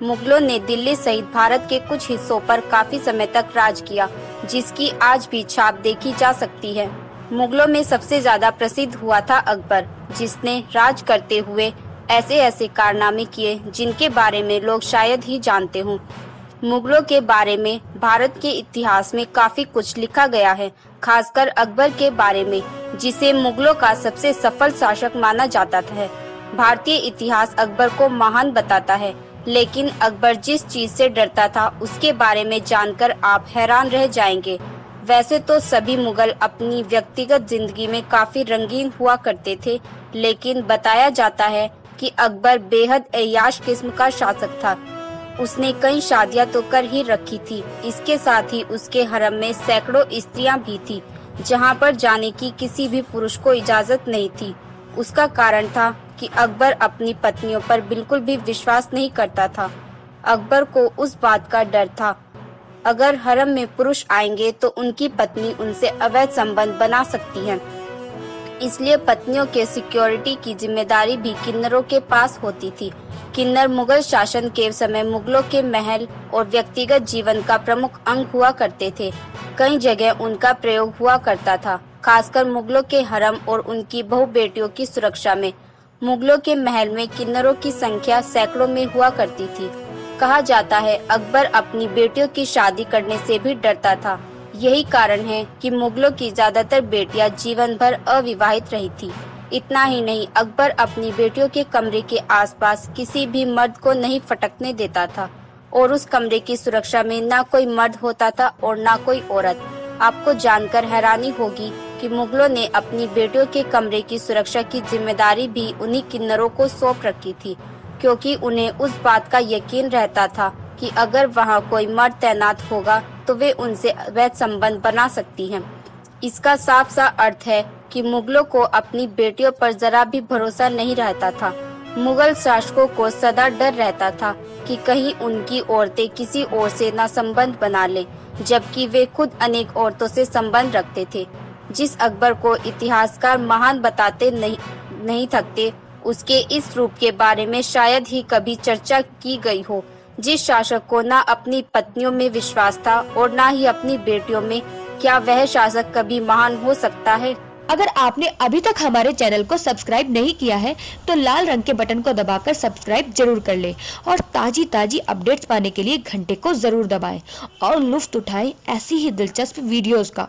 मुगलों ने दिल्ली सहित भारत के कुछ हिस्सों पर काफी समय तक राज किया, जिसकी आज भी छाप देखी जा सकती है। मुगलों में सबसे ज्यादा प्रसिद्ध हुआ था अकबर, जिसने राज करते हुए ऐसे ऐसे कारनामे किए जिनके बारे में लोग शायद ही जानते हों। मुगलों के बारे में भारत के इतिहास में काफी कुछ लिखा गया है, खासकर अकबर के बारे में, जिसे मुगलों का सबसे सफल शासक माना जाता है। भारतीय इतिहास अकबर को महान बताता है, लेकिन अकबर जिस चीज से डरता था उसके बारे में जानकर आप हैरान रह जाएंगे। वैसे तो सभी मुगल अपनी व्यक्तिगत जिंदगी में काफी रंगीन हुआ करते थे, लेकिन बताया जाता है कि अकबर बेहद ऐयाश किस्म का शासक था। उसने कई शादियां तो कर ही रखी थी। इसके साथ ही उसके हरम में सैकड़ों स्त्रियां भी थी, जहां पर जाने की किसी भी पुरुष को इजाजत नहीं थी। उसका कारण था कि अकबर अपनी पत्नियों पर बिल्कुल भी विश्वास नहीं करता था। अकबर को उस बात का डर था, अगर हरम में पुरुष आएंगे तो उनकी पत्नी उनसे अवैध संबंध बना सकती है। इसलिए पत्नियों के सिक्योरिटी की जिम्मेदारी भी किन्नरों के पास होती थी। किन्नर मुगल शासन के समय मुगलों के महल और व्यक्तिगत जीवन का प्रमुख अंग हुआ करते थे। कई जगह उनका प्रयोग हुआ करता था, खासकर मुगलों के हरम और उनकी बहु बेटियों की सुरक्षा में। मुगलों के महल में किन्नरों की संख्या सैकड़ों में हुआ करती थी। कहा जाता है अकबर अपनी बेटियों की शादी करने से भी डरता था। यही कारण है कि मुगलों की ज्यादातर बेटियां जीवन भर अविवाहित रही थी। इतना ही नहीं, अकबर अपनी बेटियों के कमरे के आसपास किसी भी मर्द को नहीं फटकने देता था, और उस कमरे की सुरक्षा में ना कोई मर्द होता था और ना कोई औरत। आपको जानकर हैरानी होगी कि मुगलों ने अपनी बेटियों के कमरे की सुरक्षा की जिम्मेदारी भी उन्हीं किन्नरों को सौंप रखी थी, क्योंकि उन्हें उस बात का यकीन रहता था कि अगर वहां कोई मर्द तैनात होगा तो वे उनसे अवैध संबंध बना सकती हैं। इसका साफ सा अर्थ है कि मुगलों को अपनी बेटियों पर जरा भी भरोसा नहीं रहता था। मुगल शासकों को सदा डर रहता था कि कहीं उनकी औरतें किसी और से न संबंध बना लें, जबकि वे खुद अनेक औरतों से संबंध रखते थे। जिस अकबर को इतिहासकार महान बताते नहीं थकते, उसके इस रूप के बारे में शायद ही कभी चर्चा की गई हो। जिस शासक को न अपनी पत्नियों में विश्वास था और न ही अपनी बेटियों में, क्या वह शासक कभी महान हो सकता है? अगर आपने अभी तक हमारे चैनल को सब्सक्राइब नहीं किया है तो लाल रंग के बटन को दबाकर सब्सक्राइब जरूर कर ले, और ताजी अपडेट्स पाने के लिए घंटे को जरूर दबाएं और लुत्फ उठाएं ऐसी ही दिलचस्प वीडियोस का।